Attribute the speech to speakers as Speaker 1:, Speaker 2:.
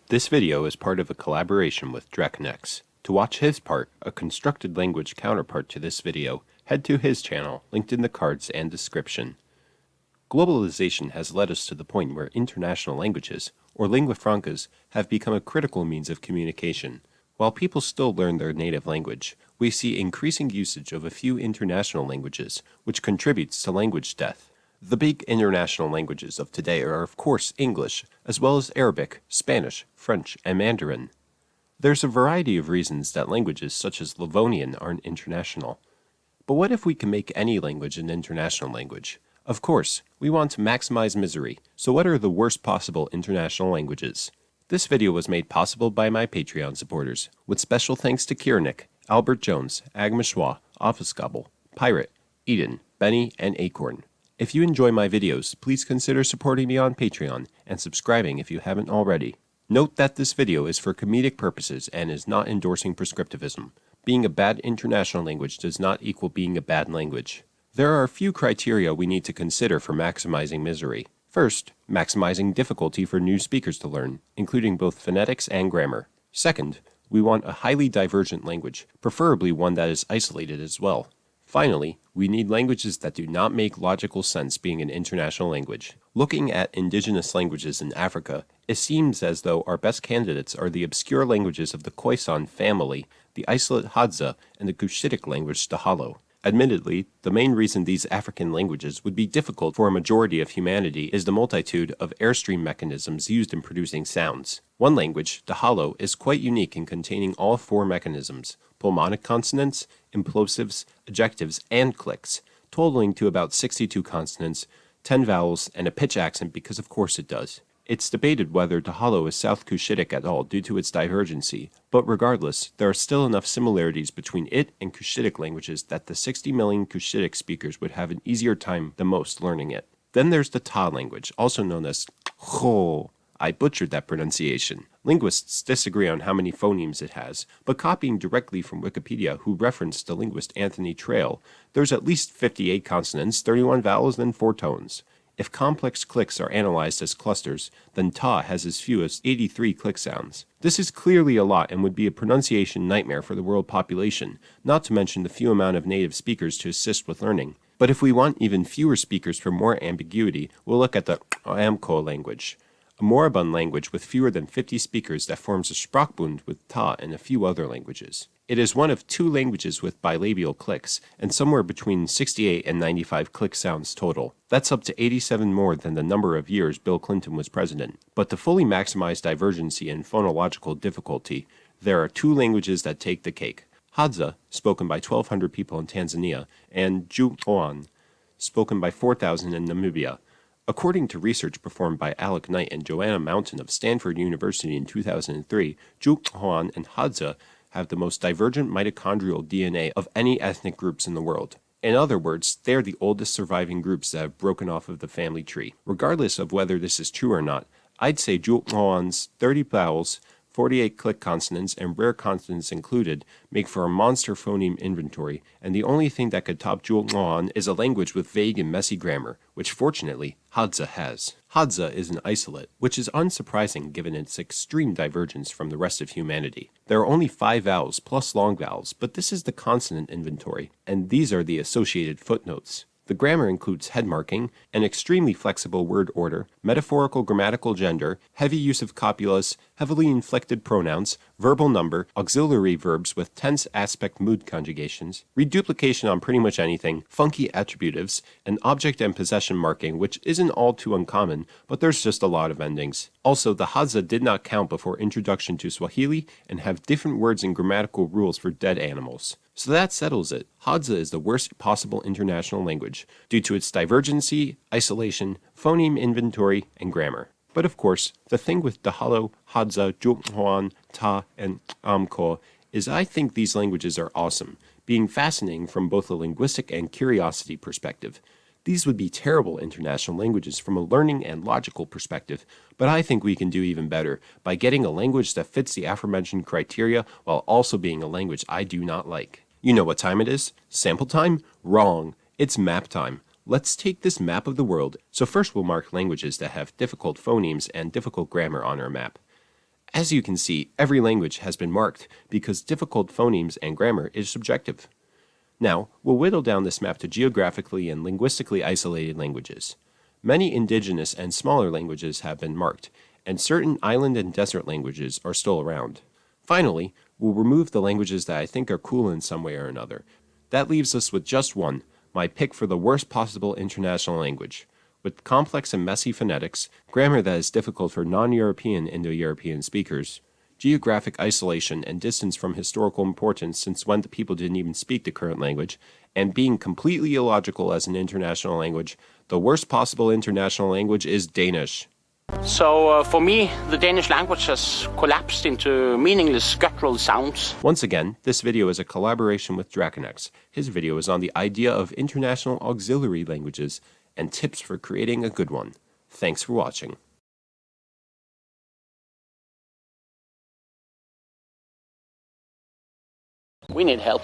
Speaker 1: This video is part of a collaboration with Dracheneks. To watch his part, a constructed language counterpart to this video, head to his channel, linked in the cards and description. Globalization has led us to the point where international languages, or lingua francas, have become a critical means of communication. While people still learn their native language, we see increasing usage of a few international languages, which contributes to language death. The big international languages of today are of course English, as well as Arabic, Spanish, French, and Mandarin. There's a variety of reasons that languages such as Livonian aren't international. But what if we can make any language an international language? Of course, we want to maximize misery, so what are the worst possible international languages? This video was made possible by my Patreon supporters, with special thanks to Kiernick, Albert Jones, Agmashwa, Office Gobble, Pirate, Eden, Benny, and Acorn. If you enjoy my videos, please consider supporting me on Patreon and subscribing if you haven't already. Note that this video is for comedic purposes and is not endorsing prescriptivism. Being a bad international language does not equal being a bad language. There are a few criteria we need to consider for maximizing misery. First, maximizing difficulty for new speakers to learn, including both phonetics and grammar. Second, we want a highly divergent language, preferably one that is isolated as well. Finally, we need languages that do not make logical sense being an international language. Looking at indigenous languages in Africa, it seems as though our best candidates are the obscure languages of the Khoisan family, the isolate Hadza, and the Cushitic language Dahalo. Admittedly, the main reason these African languages would be difficult for a majority of humanity is the multitude of airstream mechanisms used in producing sounds. One language, Dahalo, is quite unique in containing all four mechanisms: pulmonic consonants, implosives, ejectives, and clicks, totaling to about 62 consonants, 10 vowels, and a pitch accent because of course it does. It's debated whether Dahalo is South Cushitic at all due to its divergency, but regardless, there are still enough similarities between it and Cushitic languages that the 60 million Cushitic speakers would have an easier time than most learning it. Then there's the Ta language, also known as Kho. I butchered that pronunciation. Linguists disagree on how many phonemes it has, but copying directly from Wikipedia, who referenced the linguist Anthony Trail, there's at least 58 consonants, 31 vowels, and 4 tones. If complex clicks are analyzed as clusters, then Ta has as few as 83 click sounds. This is clearly a lot and would be a pronunciation nightmare for the world population, not to mention the few amount of native speakers to assist with learning. But if we want even fewer speakers for more ambiguity, we'll look at the Amko language, a moribund language with fewer than 50 speakers that forms a Sprachbund with Ta and a few other languages. It is one of 2 languages with bilabial clicks, and somewhere between 68 and 95 click sounds total. That's up to 87 more than the number of years Bill Clinton was president. But to fully maximize divergency and phonological difficulty, there are 2 languages that take the cake: Hadza, spoken by 1,200 people in Tanzania, and Ju'an, spoken by 4,000 in Namibia. According to research performed by Alec Knight and Joanna Mountain of Stanford University in 2003, Ju'an and Hadza have the most divergent mitochondrial DNA of any ethnic groups in the world. In other words, they are the oldest surviving groups that have broken off of the family tree. Regardless of whether this is true or not, I'd say Ju'an's 30 vowels, 48 click consonants, and rare consonants included make for a monster phoneme inventory, and the only thing that could top Ju'an is a language with vague and messy grammar, which fortunately, Hadza has. Hadza is an isolate, which is unsurprising given its extreme divergence from the rest of humanity. There are only 5 vowels plus long vowels, but this is the consonant inventory, and these are the associated footnotes. The grammar includes head marking, an extremely flexible word order, metaphorical grammatical gender, heavy use of copulas, heavily inflected pronouns, verbal number, auxiliary verbs with tense aspect mood conjugations, reduplication on pretty much anything, funky attributives, and object and possession marking, which isn't all too uncommon, but there's just a lot of endings. Also, the Hadza did not count before introduction to Swahili and have different words and grammatical rules for dead animals. So that settles it. Hadza is the worst possible international language, due to its divergency, isolation, phoneme inventory, and grammar. But of course, the thing with Dahalo, Hadza, Ju'an, Ta, and Amko is I think these languages are awesome, being fascinating from both a linguistic and curiosity perspective. These would be terrible international languages from a learning and logical perspective, but I think we can do even better by getting a language that fits the aforementioned criteria while also being a language I do not like. You know what time it is? Sample time? Wrong. It's map time. Let's take this map of the world. So first we'll mark languages that have difficult phonemes and difficult grammar on our map. As you can see, every language has been marked because difficult phonemes and grammar is subjective. Now, we'll whittle down this map to geographically and linguistically isolated languages. Many indigenous and smaller languages have been marked, and certain island and desert languages are still around. Finally, we'll remove the languages that I think are cool in some way or another. That leaves us with just one, my pick for the worst possible international language. With complex and messy phonetics, grammar that is difficult for non-European Indo-European speakers, geographic isolation and distance from historical importance since when the people didn't even speak the current language, and being completely illogical as an international language, the worst possible international language is Danish.
Speaker 2: So for me, the Danish language has collapsed into meaningless guttural sounds.
Speaker 1: Once again, this video is a collaboration with Dracheneks. His video is on the idea of international auxiliary languages and tips for creating a good one. Thanks for watching.
Speaker 2: We need help.